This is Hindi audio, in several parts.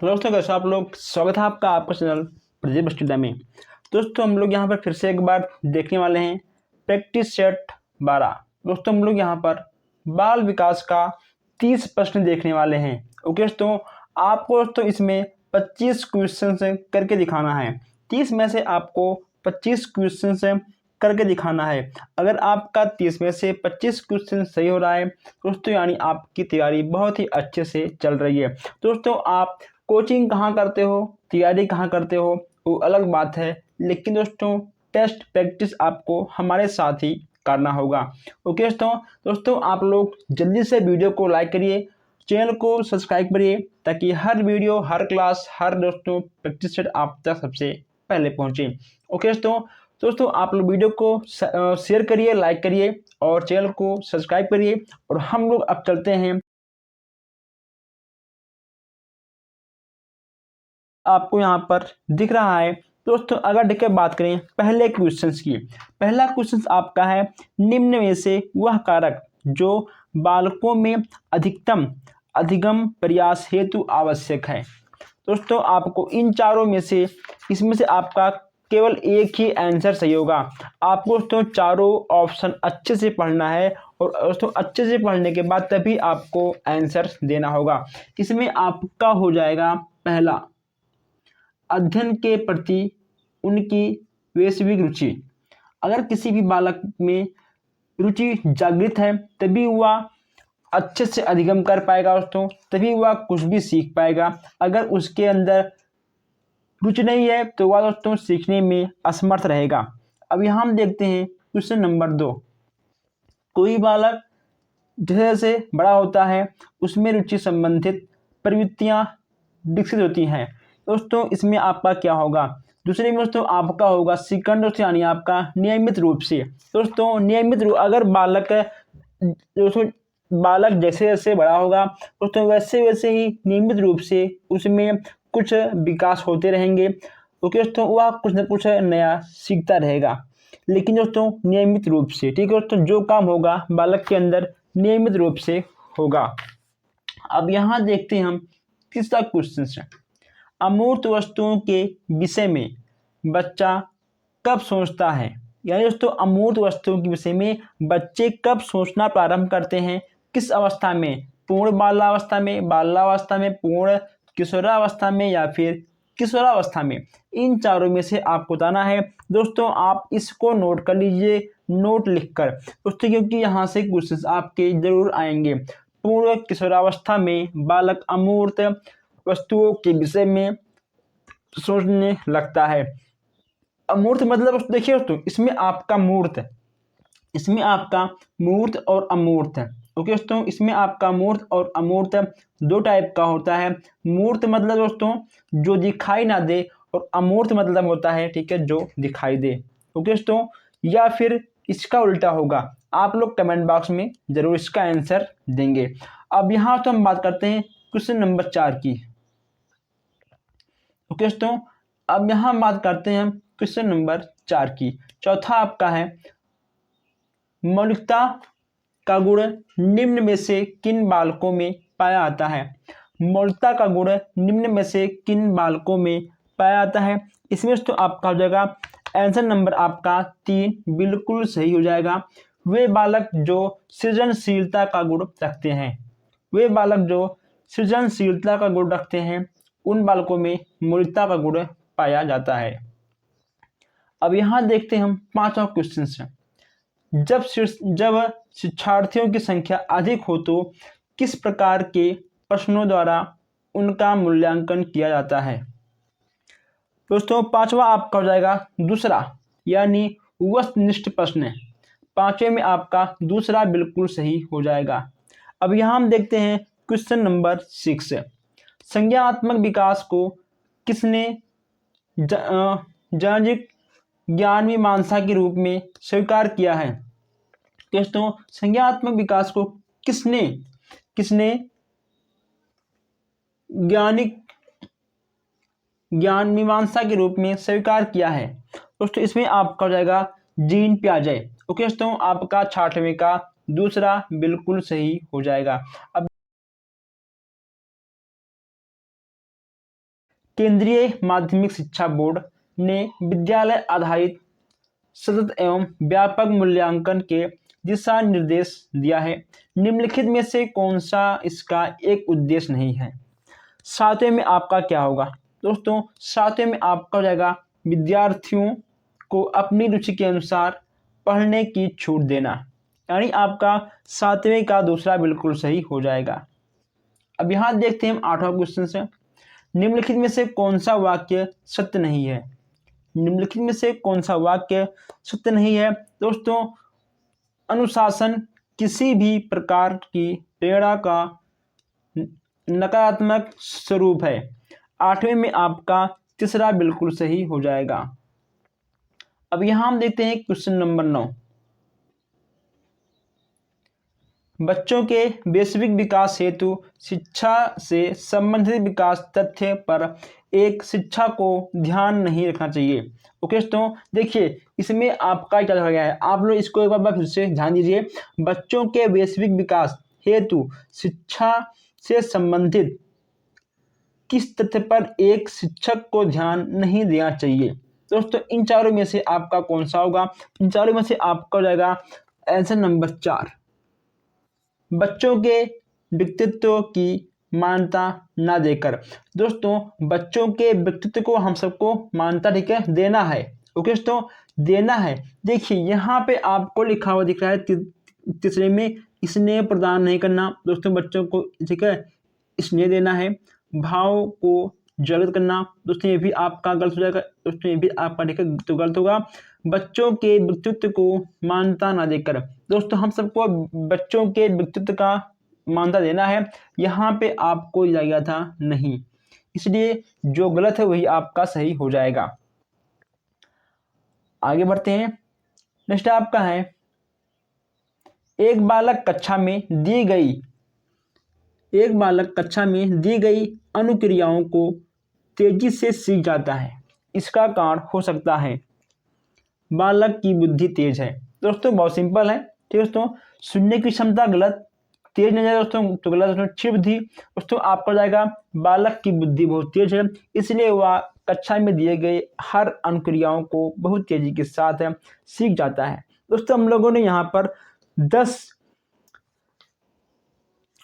हेलो दोस्तों, कैसे आप लोग। स्वागत है आपका आपका चैनल प्रदीप स्टूडियो में। दोस्तों हम लोग यहाँ पर फिर से एक बार देखने वाले हैं प्रैक्टिस सेट 12। दोस्तों हम लोग यहाँ पर बाल विकास का 30 प्रश्न देखने वाले हैं। ओके दोस्तों, आपको दोस्तों इसमें 25 क्वेश्चन करके दिखाना है। 30 में से आपको 25 क्वेश्चन करके दिखाना है। अगर आपका 30 में से 25 क्वेश्चन सही हो रहा है दोस्तों, यानी आपकी तैयारी बहुत ही अच्छे से चल रही है। दोस्तों आप कोचिंग कहाँ करते हो, तैयारी कहाँ करते हो, वो अलग बात है, लेकिन दोस्तों टेस्ट प्रैक्टिस आपको हमारे साथ ही करना होगा। ओके दोस्तों आप लोग जल्दी से वीडियो को लाइक करिए, चैनल को सब्सक्राइब करिए, ताकि हर वीडियो, हर क्लास, हर दोस्तों प्रैक्टिस सेट आप तक सबसे पहले पहुँचे। ओके दोस्तों आप लोग वीडियो को शेयर करिए, लाइक करिए और चैनल को सब्सक्राइब करिए। और हम लोग अब चलते हैं, आपको यहाँ पर दिख रहा है दोस्तों। अगर देखिए बात करें पहले क्वेश्चंस की, पहला क्वेश्चन आपका है निम्न में से वह कारक जो बालकों में अधिगम प्रयास हेतु आवश्यक है। दोस्तों आपको इन चारों में से, इसमें से आपका केवल एक ही आंसर सही होगा। आपको दोस्तों चारों ऑप्शन अच्छे से पढ़ना है और दोस्तों अच्छे से पढ़ने के बाद तभी आपको आंसर देना होगा। इसमें आपका हो जाएगा पहला, अध्ययन के प्रति उनकी वैश्विक रुचि। अगर किसी भी बालक में रुचि जागृत है तभी वह अच्छे से अधिगम कर पाएगा दोस्तों, तभी वह कुछ भी सीख पाएगा। अगर उसके अंदर रुचि नहीं है तो वह दोस्तों सीखने में असमर्थ रहेगा। अब यहाँ हम देखते हैं क्वेश्चन नंबर 2। कोई बालक जैसे जैसे बड़ा होता है उसमें रुचि संबंधित प्रवृत्तियां विकसित होती हैं। दोस्तों इसमें आपका क्या होगा, दूसरे में दोस्तों आपका होगा सेकंड दोस्तों, यानी आपका नियमित रूप से। दोस्तों नियमित रूप, अगर बालक जैसे जैसे बड़ा होगा दोस्तों वैसे वैसे ही नियमित रूप से उसमें कुछ विकास होते रहेंगे। ओके दोस्तों, वह कुछ न कुछ नया सीखता रहेगा, लेकिन दोस्तों नियमित रूप से। ठीक है दोस्तों, जो काम होगा बालक के अंदर नियमित रूप से होगा। अब यहाँ देखते हैं हम तीसरा क्वेश्चन है, अमूर्त वस्तुओं के विषय में बच्चा कब सोचता है। यानी दोस्तों अमूर्त वस्तुओं के विषय में बच्चे कब सोचना प्रारंभ करते हैं, किस अवस्था में, पूर्ण बाल्यावस्था में, पूर्ण किशोरावस्था में या फिर किशोरावस्था में। इन चारों में से आपको बताना है। दोस्तों आप इसको नोट कर लीजिए, नोट लिखकर दोस्तों, क्योंकि यहाँ से क्वेश्चन आपके जरूर आएंगे। पूर्ण किशोरावस्था में बालक अमूर्त वस्तुओं के विषय में सोचने लगता है। अमूर्त मतलब देखिए दोस्तों, इसमें आपका मूर्त, इसमें आपका मूर्त और अमूर्त है। ओके दोस्तों, इसमें आपका मूर्त और अमूर्त दो टाइप का होता है। मूर्त मतलब दोस्तों जो दिखाई ना दे, और अमूर्त मतलब होता है, ठीक है, जो दिखाई दे। ओके दोस्तों, या फिर इसका उल्टा होगा। आप लोग कमेंट बॉक्स में जरूर इसका आंसर देंगे। अब यहाँ तो हम बात करते हैं क्वेश्चन नंबर 4 की। ओके दोस्तों, अब यहाँ बात करते हैं हम क्वेश्चन नंबर 4 की। चौथा आपका है मौलिकता का गुण निम्न में से किन बालकों में पाया जाता है। मौलिकता का गुण निम्न में से किन बालकों में पाया जाता है। इसमें तो आपका हो जाएगा आंसर नंबर आपका 3 बिल्कुल सही हो जाएगा। वे बालक जो सृजनशीलता का गुण रखते हैं, वे बालक जो सृजनशीलता का गुण रखते हैं, उन बालकों में मौलिकता का गुण पाया जाता है। अब यहाँ देखते हैं हम 5वां क्वेश्चन है, जब शिक्षार्थियों की संख्या अधिक हो तो किस प्रकार के प्रश्नों द्वारा उनका मूल्यांकन किया जाता है। दोस्तों 5वां आपका हो जाएगा दूसरा, यानी वस्तुनिष्ठ प्रश्न। 5वें में आपका दूसरा बिल्कुल सही हो जाएगा। अब यहाँ हम देखते हैं क्वेश्चन नंबर 6, संज्ञानात्मक विकास को किसने सामाजिक ज्ञान मीमांसा के रूप में स्वीकार किया है। दोस्तों संज्ञानात्मक विकास को किसने ज्ञान मीमांसा के रूप में स्वीकार किया है। दोस्तों इसमें आपका हो जाएगा जीन पियाजे। ओके दोस्तों, आपका 6वें का दूसरा बिल्कुल सही हो जाएगा। अब केंद्रीय माध्यमिक शिक्षा बोर्ड ने विद्यालय आधारित सतत एवं व्यापक मूल्यांकन के दिशा निर्देश दिया है। निम्नलिखित में से कौन सा इसका एक उद्देश्य नहीं है? सातवें में आपका क्या होगा दोस्तों? सातवें में आपका हो जाएगा विद्यार्थियों को अपनी रुचि के अनुसार पढ़ने की छूट देना, यानी आपका सातवें का दूसरा बिल्कुल सही हो जाएगा। अब यहाँ देखते हैं हम आठवां क्वेश्चन से, निम्नलिखित में से कौन सा वाक्य सत्य नहीं है? निम्नलिखित में से कौन सा वाक्य सत्य नहीं है? दोस्तों, अनुशासन किसी भी प्रकार की प्रेरणा का नकारात्मक स्वरूप है। आठवें में आपका तीसरा बिल्कुल सही हो जाएगा। अब यहां हम देखते हैं क्वेश्चन नंबर 9, बच्चों के वैश्विक विकास हेतु शिक्षा से संबंधित विकास तथ्य पर एक शिक्षा को ध्यान नहीं रखना चाहिए। ओके दोस्तों, देखिए इसमें आपका क्या लिखा गया है, आप लोग इसको एक बार फिर से ध्यान दीजिए। बच्चों के वैश्विक विकास हेतु शिक्षा से संबंधित किस तथ्य पर एक शिक्षक को ध्यान नहीं देना चाहिए? दोस्तों, इन चारों में से आपका कौन सा होगा? इन चारों में से आपका हो जाएगा आंसर नंबर 4, बच्चों के व्यक्तित्व की मान्यता ना देकर। दोस्तों, बच्चों के व्यक्तित्व को हम सबको मान्यता ठीक है देना है। ओके दोस्तों, देना है। देखिए यहाँ पे आपको लिखा हुआ दिख रहा है तीसरे में, स्नेह प्रदान नहीं करना। दोस्तों, बच्चों को ठीक है स्नेह देना है, भाव को जागृत करना। दोस्तों, ये भी आपका गलत हो जाएगा। दोस्तों, ये भी आपका ठीक है तो गलत होगा। बच्चों के व्यक्तित्व को मान्यता ना देकर। दोस्तों, हम सबको बच्चों के व्यक्तित्व का मान्यता देना है, यहाँ पे आपको दिया गया था नहीं, इसलिए जो गलत है वही आपका सही हो जाएगा। आगे बढ़ते हैं। नेक्स्ट आपका है, एक बालक कक्षा में दी गई अनुक्रियाओं को तेजी से सीख जाता है। इसका कारण हो सकता है बालक की बुद्धि तेज है। दोस्तों, बहुत सिंपल है। ठीक है दोस्तों, सुनने की क्षमता गलत, तेज नहीं जाएगा दोस्तों तो गलत। दोस्तों, क्षीण बुद्धि दोस्तों आपका जाएगा बालक की बुद्धि बहुत तेज है, इसलिए वह कक्षा में दिए गए हर अनुक्रियाओं को बहुत तेजी के साथ सीख जाता है। दोस्तों, हम लोगों ने यहाँ पर 10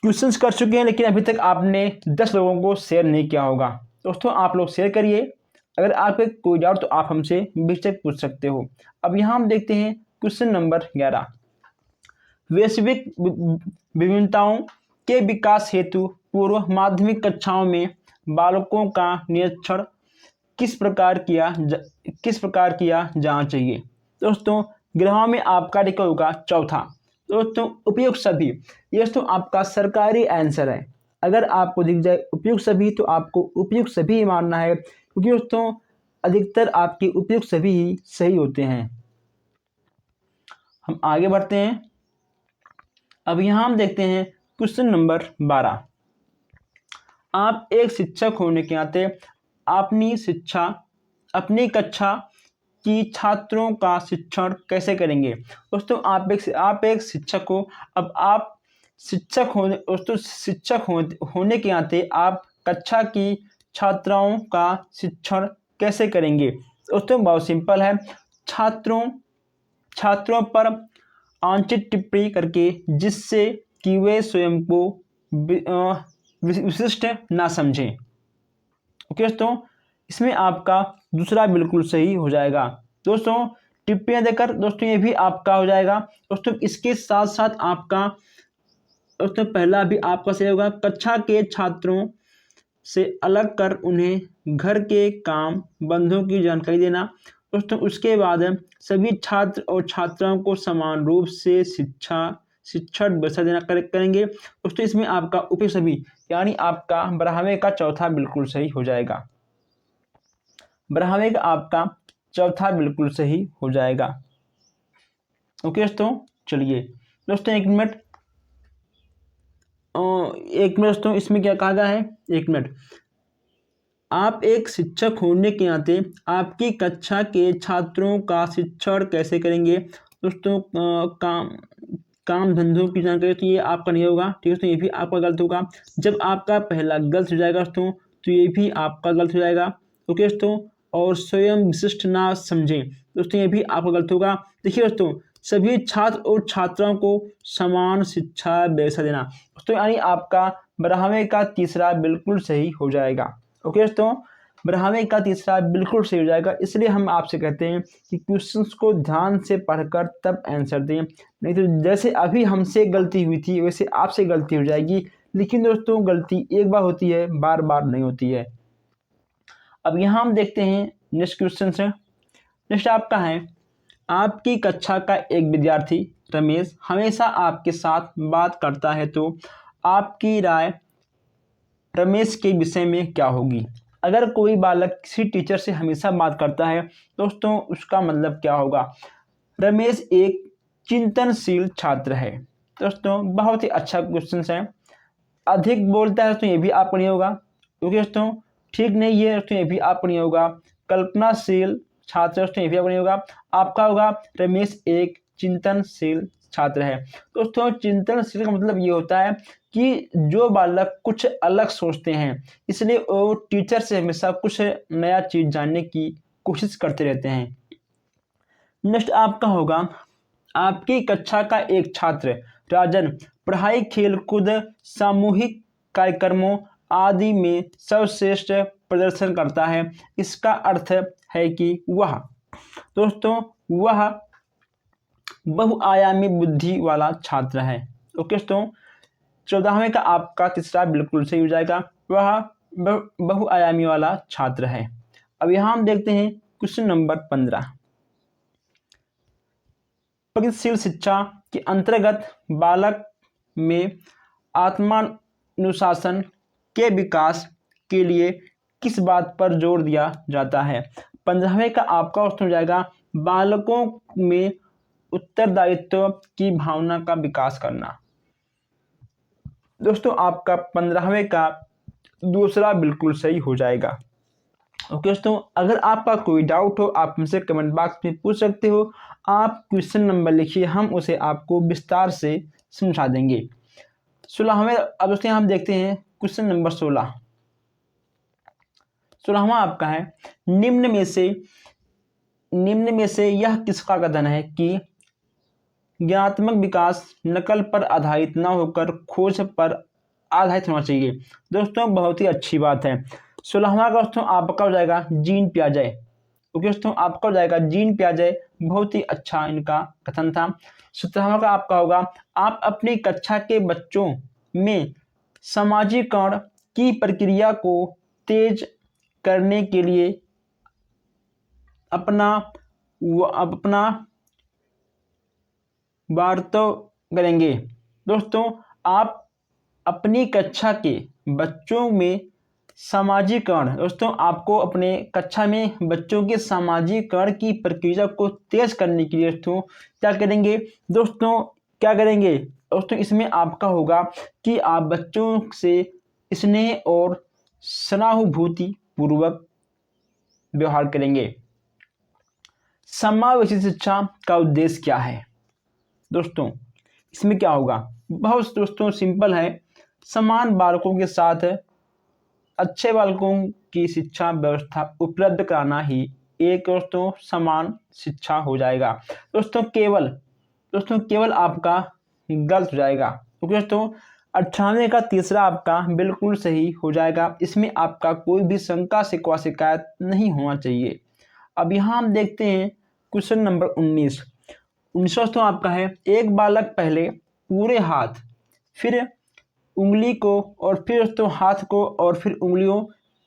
क्वेश्चंस कर चुके हैं, लेकिन अभी तक आपने 10 लोगों को शेयर नहीं किया होगा। दोस्तों, आप लोग शेयर करिए। अगर आपके कोई डाउट तो आप हमसे बेशक पूछ सकते हो। अब यहाँ हम देखते हैं क्वेश्चन नंबर 11, वैश्विक विभिन्नताओं के विकास हेतु पूर्व माध्यमिक कक्षाओं में बालकों का निरीक्षण किस प्रकार किया जाना चाहिए? दोस्तों, ग्रहों में आपका ठीक होगा चौथा। दोस्तों, उपयुक्त सभी, ये तो आपका सरकारी आंसर है। अगर आपको दिख जाए उपयुक्त सभी तो आपको उपयुक्त सभी ही मानना है, क्योंकि दोस्तों अधिकतर आपके उपयुक्त सभी ही सही होते हैं। हम आगे बढ़ते हैं। अब यहाँ हम देखते हैं क्वेश्चन नंबर 12, आप एक शिक्षक होने के नाते अपनी कक्षा की छात्रों का शिक्षण कैसे करेंगे? दोस्तों, आप एक शिक्षक हो। अब आप शिक्षक होने के नाते आप कक्षा की छात्राओं का शिक्षण कैसे करेंगे? दोस्तों, बहुत सिंपल है। छात्रों पर आंशिक टिप्पणी करके, जिससे कि वे स्वयं को विशिष्ट ना समझें। ओके दोस्तों, इसमें आपका दूसरा बिल्कुल सही हो जाएगा। दोस्तों, टिप्पणियां देकर दोस्तों ये भी आपका हो जाएगा। दोस्तों, इसके साथ साथ आपका दोस्तों पहला भी आपका सही होगा, कक्षा के छात्रों से अलग कर उन्हें घर के काम बंधों की जानकारी देना। दोस्तों, उसके बाद सभी छात्र और छात्राओं को समान रूप से शिक्षण व्यवस्था देना करेंगे। दोस्तों, इसमें आपका उपयुक्त सभी यानी आपका ब्राह्मण का चौथा बिल्कुल सही हो जाएगा। ब्राह्मण का आपका चौथा बिल्कुल सही हो जाएगा। ओके दोस्तों, चलिए दोस्तों एक मिनट दोस्तों, इसमें क्या कहा गया है, एक मिनट। आप एक शिक्षक होने के नाते आपकी कक्षा के छात्रों का शिक्षण कैसे करेंगे? दोस्तों, काम धंधों की जानकारी, तो ये आपका नहीं होगा। ठीक है, तो ये भी आपका गलत होगा। जब आपका पहला गलत हो जाएगा दोस्तों, तो ये भी आपका गलत हो जाएगा। ओके दोस्तों, और स्वयं विशिष्ट ना समझें दोस्तों, ये भी आपका गलत होगा। देखिए दोस्तों, सभी छात्र और छात्राओं को समान शिक्षा व्यवस्था देना दोस्तों, यानी आपका 12वें का तीसरा बिल्कुल सही हो जाएगा। ओके दोस्तों, 12वें का तीसरा बिल्कुल सही हो जाएगा। इसलिए हम आपसे कहते हैं कि क्वेश्चंस को ध्यान से पढ़कर तब आंसर दें, नहीं तो जैसे अभी हमसे गलती हुई थी वैसे आपसे गलती हो जाएगी। लेकिन दोस्तों, गलती एक बार होती है, बार बार नहीं होती है। अब यहाँ हम देखते हैं नेक्स्ट क्वेश्चन से। नेक्स्ट आपका है, आपकी कक्षा का एक विद्यार्थी रमेश हमेशा आपके साथ बात करता है, तो आपकी राय रमेश के विषय में क्या होगी? अगर कोई बालक किसी टीचर से हमेशा बात करता है दोस्तों, उसका मतलब क्या होगा? रमेश एक चिंतनशील छात्र है। दोस्तों, बहुत ही अच्छा क्वेश्चन है। अधिक बोलता है तो ये भी आपको नहीं होगा, क्योंकि दोस्तों ठीक नहीं है दोस्तों, ये भी आपको नहीं होगा। कल्पनाशील छात्र दोस्तों, ये भी आपको नहीं होगा। आपका होगा रमेश एक चिंतनशील छात्र है। दोस्तों, चिंतनशील का मतलब ये होता है कि जो बालक कुछ अलग सोचते हैं, इसलिए वो टीचर से हमेशा कुछ नया चीज जानने की कोशिश करते रहते हैं। नेक्स्ट आपका होगा, आपकी कक्षा का एक छात्र राजन पढ़ाई, खेलकूद, सामूहिक कार्यक्रमों आदि में सर्वश्रेष्ठ प्रदर्शन करता है। इसका अर्थ है कि वह बहुआयामी बुद्धि वाला छात्र है। ओके दोस्तों, 14वें का आपका तीसरा बिल्कुल सही हो जाएगा, वह बहुआयामी वाला छात्र है। अब यहाँ हम देखते हैं क्वेश्चन नंबर 15। प्रगतिशील शिक्षा के अंतर्गत बालक में आत्मानुशासन के विकास के लिए किस बात पर जोर दिया जाता है? 15वें का आपका उत्तर हो जाएगा, बालकों में उत्तरदायित्व की भावना का विकास करना। दोस्तों, आपका 15वें का दूसरा बिल्कुल सही हो जाएगा। ओके दोस्तों, अगर आपका कोई डाउट हो आप मुझसे कमेंट बॉक्स में पूछ सकते हो। आप क्वेश्चन नंबर लिखिए, हम उसे आपको विस्तार से समझा देंगे। 16वें अब दोस्तों हम देखते हैं क्वेश्चन नंबर 16। 16वां आपका है, निम्न में से यह किसका कथन है कि ज्ञानात्मक विकास नकल पर आधारित न होकर खोज पर आधारित होना चाहिए? दोस्तों, बहुत ही अच्छी बात है। 16वां का दोस्तों आपका हो जाएगा जीन पियाजे। ओके दोस्तों, आपका हो जाएगा जीन पियाजे, बहुत ही अच्छा इनका कथन था। 17वां का आपका होगा, आप अपनी कक्षा के बच्चों में समाजीकरण की प्रक्रिया को तेज करने के लिए अपना वार्ता करेंगे। दोस्तों, आप अपनी कक्षा के बच्चों में सामाजिकरण, दोस्तों आपको अपने कक्षा में बच्चों के सामाजिकरण की प्रक्रिया को तेज करने के लिए दोस्तों क्या करेंगे? दोस्तों क्या करेंगे? दोस्तों, इसमें आपका होगा कि आप बच्चों से स्नेह और सहानुभूति पूर्वक व्यवहार करेंगे। समावेशी शिक्षा का उद्देश्य क्या है? दोस्तों, इसमें क्या होगा? बहुत दोस्तों सिंपल है, समान बालकों के साथ अच्छे बालकों की शिक्षा व्यवस्था उपलब्ध कराना ही एक दोस्तों समान शिक्षा हो जाएगा। दोस्तों केवल आपका गलत हो जाएगा, क्योंकि दोस्तों 98 का तीसरा आपका बिल्कुल सही हो जाएगा। इसमें आपका कोई भी शंका शिकवा शिकायत नहीं होना चाहिए। अब यहाँ हम देखते हैं क्वेश्चन नंबर 19। 19 दोस्तों आपका है, एक बालक पहले पूरे हाथ, फिर उंगली को और फिर दोस्तों हाथ को और फिर उंगलियों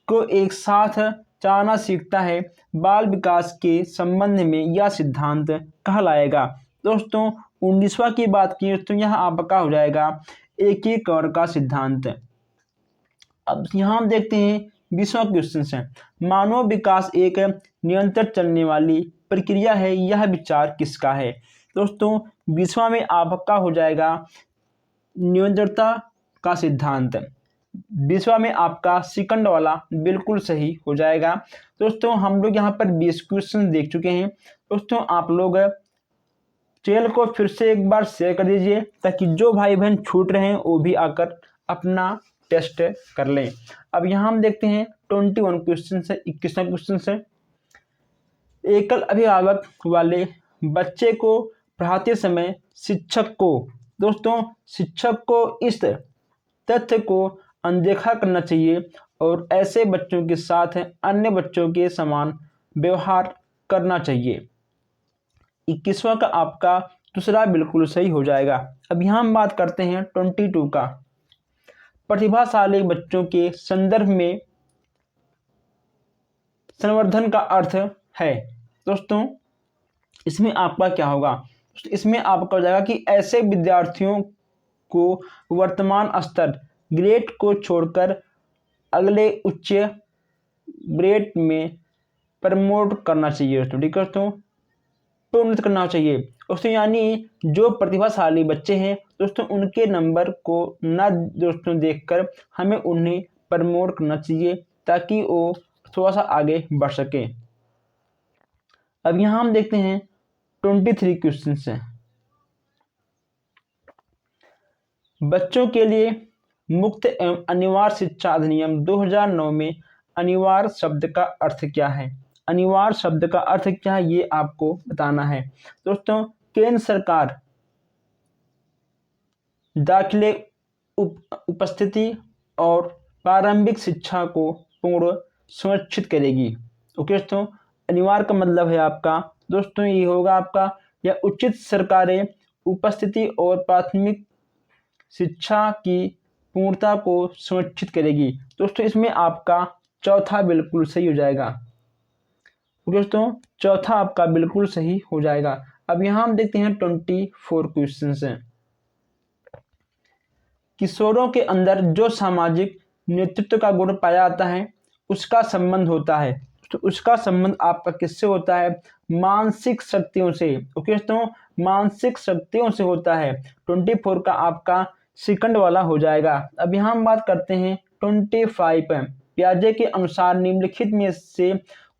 को एक साथ चलाना सीखता है। बाल विकास के संबंध में यह सिद्धांत कहलाएगा। दोस्तों 19वां की बात की तो यह आपका हो जाएगा एकीकरण का सिद्धांत। अब यहाँ हम देखते हैं 20वां क्वेश्चन है, मानव विकास एक निरंतर चलने वाली प्रक्रिया है, यह विचार किसका है? दोस्तों 20वां में आपका हो जाएगा निरंतरता का सिद्धांत। 20वां में आपका सेकंड वाला बिल्कुल सही हो जाएगा। दोस्तों हम लोग यहाँ पर 20 क्वेश्चन देख चुके हैं। दोस्तों आप लोग चैनल को फिर से एक बार शेयर कर दीजिए, ताकि जो भाई बहन छूट रहे हैं वो भी आकर अपना टेस्ट कर लें। अब यहाँ हम देखते हैं 21 क्वेश्चन है, 21वां क्वेश्चन है। एकल अभिभावक वाले बच्चे को पढ़ाते समय शिक्षक को इस तथ्य को अनदेखा करना चाहिए और ऐसे बच्चों के साथ अन्य बच्चों के समान व्यवहार करना चाहिए। 21वां का आपका दूसरा बिल्कुल सही हो जाएगा। अब यहाँ हम बात करते हैं 22 का। प्रतिभाशाली बच्चों के संदर्भ में संवर्धन का अर्थ है। दोस्तों इसमें आपका क्या होगा, इसमें आपका हो जाएगा कि ऐसे विद्यार्थियों को वर्तमान स्तर ग्रेड को छोड़कर अगले उच्च ग्रेड में प्रमोट करना चाहिए दोस्तों, ठीक है दोस्तों, प्रोन्नत करना चाहिए दोस्तों। यानी जो प्रतिभाशाली बच्चे हैं दोस्तों उनके नंबर को ना दोस्तों देखकर हमें उन्हें प्रमोट करना चाहिए ताकि वो थोड़ा सा आगे बढ़ सके। अब यहाँ हम देखते हैं 23 क्वेश्चन है। बच्चों के लिए मुक्त एवं अनिवार्य शिक्षा अधिनियम 2009 में अनिवार्य शब्द का अर्थ क्या है? अनिवार्य शब्द का अर्थ क्या है ये आपको बताना है दोस्तों। केंद्र सरकार दाखिले उपस्थिति और प्रारंभिक शिक्षा को पूर्ण सुनिश्चित करेगी। ओके दोस्तों, अनिवार्य का मतलब है आपका दोस्तों ये होगा आपका या उचित सरकारें उपस्थिति और प्राथमिक शिक्षा की पूर्णता को सुनिश्चित करेगी। दोस्तों इसमें आपका चौथा बिल्कुल सही हो जाएगा। दोस्तों चौथा आपका बिल्कुल सही हो जाएगा। अब यहाँ हम देखते हैं 24 क्वेश्चन हैं। किशोरों के अंदर जो सामाजिक नेतृत्व का गुण पाया जाता है उसका संबंध होता है, तो उसका संबंध आपका किससे होता है? मानसिक शक्तियों से। ओके दोस्तों, मानसिक शक्तियों से होता है। 24 का आपका सेकंड वाला हो जाएगा। अब यहाँ हम बात करते हैं 25 पियाजे के अनुसार निम्नलिखित में से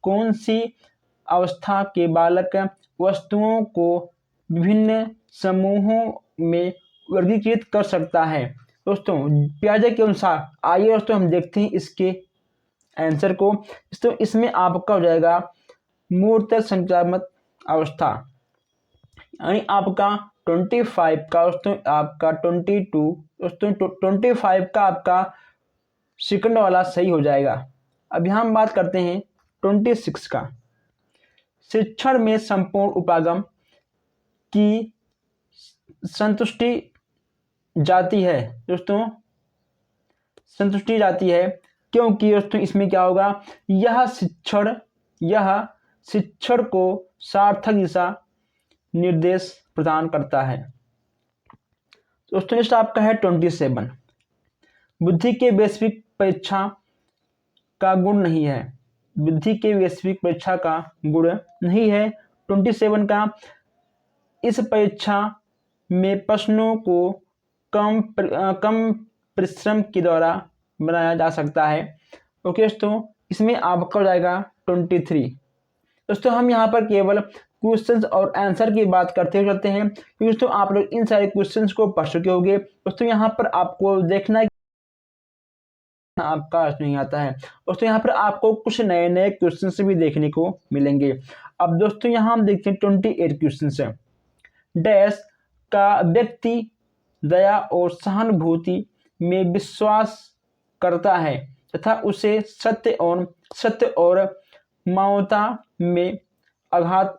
कौन सी अवस्था के बालक वस्तुओं को विभिन्न समूहों में वर्गीकृत कर सकता है? दोस्तों पियाजे के अनुसार आइए दोस्तों हम देखते हैं इसके आंसर को। तो इसमें आपका हो जाएगा मूर्त संक्रामक अवस्था, यानी आपका 25 का दोस्तों आपका 22 दोस्तों 25 का आपका सेकंड वाला सही हो जाएगा। अब यहाँ हम बात करते हैं 26 का। शिक्षण में संपूर्ण उपागम की संतुष्टि जाती है दोस्तों, संतुष्टि जाती है क्योंकि दोस्तों इसमें क्या होगा, यह शिक्षण को सार्थक दिशा निर्देश प्रदान करता है। दोस्तों नेक्स्ट आपका है 27 बुद्धि के वैश्विक परीक्षा का गुण नहीं है। बुद्धि के वैश्विक परीक्षा का गुण नहीं है। 27 का इस परीक्षा में प्रश्नों को कम परिश्रम के द्वारा बनाया जा सकता है। ओके दोस्तों, इसमें आपका हो जाएगा 23। दोस्तों हम यहाँ पर केवल क्वेश्चंस और आंसर की बात करते रहते हैं क्योंकि दोस्तों आप लोग इन सारे क्वेश्चंस को पढ़ चुके होंगे। दोस्तों यहाँ पर आपको देखना है आपका अर्थ नहीं आता है। दोस्तों यहाँ पर आपको कुछ नए नए क्वेश्चंस भी देखने को मिलेंगे। अब दोस्तों यहाँ हम देखते हैं 28 क्वेश्चंस है। डैश का व्यक्ति दया और सहानुभूति में विश्वास करता है तथा उसे सत्य और मानवता में अगाध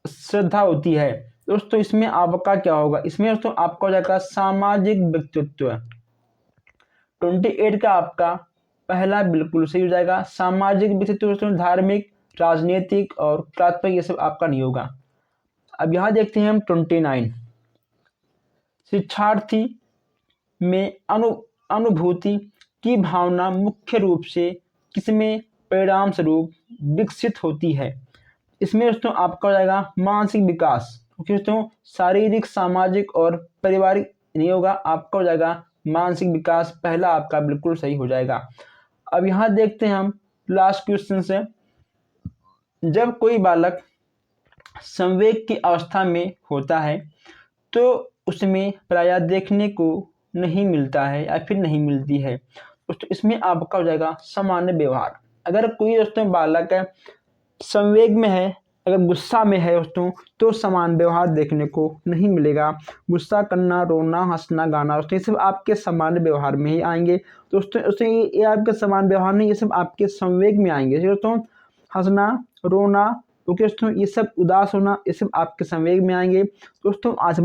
श्रद्धा होती है। दोस्तों इसमें आपका क्या होगा, इसमें दोस्तों आपका हो जाएगा सामाजिक व्यक्तित्व। 28 का आपका पहला बिल्कुल सही हो जाएगा। सामाजिक व्यक्तित्व दोस्तों धार्मिक, राजनीतिक और प्राथमिक ये सब आपका नहीं होगा। अब यहाँ देखते हैं हम 29 शिक्षार्थी में अनुभूति की भावना मुख्य रूप से किसमें परिणाम स्वरूप विकसित होती है? इसमें दोस्तों आपका हो जाएगा मानसिक विकास। क्योंकि दोस्तों शारीरिक, सामाजिक और पारिवारिक नहीं होगा, आपका हो जाएगा मानसिक विकास। पहला आपका बिल्कुल सही हो जाएगा। अब यहाँ देखते हैं हम लास्ट क्वेश्चन से। जब कोई बालक संवेग की अवस्था में होता है तो उसमें प्रायः देखने को नहीं मिलता है या फिर नहीं मिलती है। दोस्तों इसमें आपका हो जाएगा सामान्य व्यवहार। अगर कोई दोस्तों बालक है संवेग में है, अगर गुस्सा में है दोस्तों, तो समान व्यवहार देखने को नहीं मिलेगा। गुस्सा करना, रोना, हंसना, गाना दोस्तों ये सब आपके सामान्य व्यवहार में ही आएंगे दोस्तों ये आपके समान व्यवहार नहीं, ये सब आपके संवेग में आएंगे दोस्तों। हंसना, रोना, ओके दोस्तों, ये सब उदास होना, ये सब आपके संवेग में आएंगे दोस्तों। आज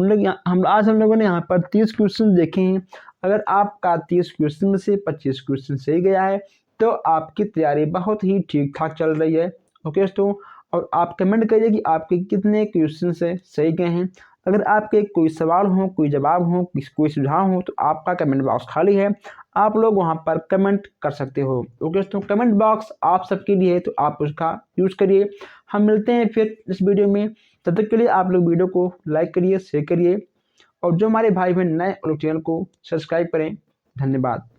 हम लोगों ने यहाँ पर 30 क्वेश्चन देखे हैं। अगर आपका 30 क्वेश्चन में से 25 क्वेश्चन सही गया है तो आपकी तैयारी बहुत ही ठीक ठाक चल रही है। ओके दोस्तों, और आप कमेंट करिए कि आपके कितने क्वेश्चन से सही गए हैं। अगर आपके कोई सवाल हो, कोई जवाब हो, कोई सुझाव हो तो आपका कमेंट बॉक्स खाली है, आप लोग वहां पर कमेंट कर सकते हो। ओके दोस्तों, कमेंट बॉक्स आप सबके लिए है तो आप उसका यूज करिए। हम मिलते हैं फिर इस वीडियो में, तब तक के लिए आप लोग वीडियो को लाइक करिए, शेयर करिए और जो हमारे भाई बहन नए लोग चैनल को सब्सक्राइब करें। धन्यवाद।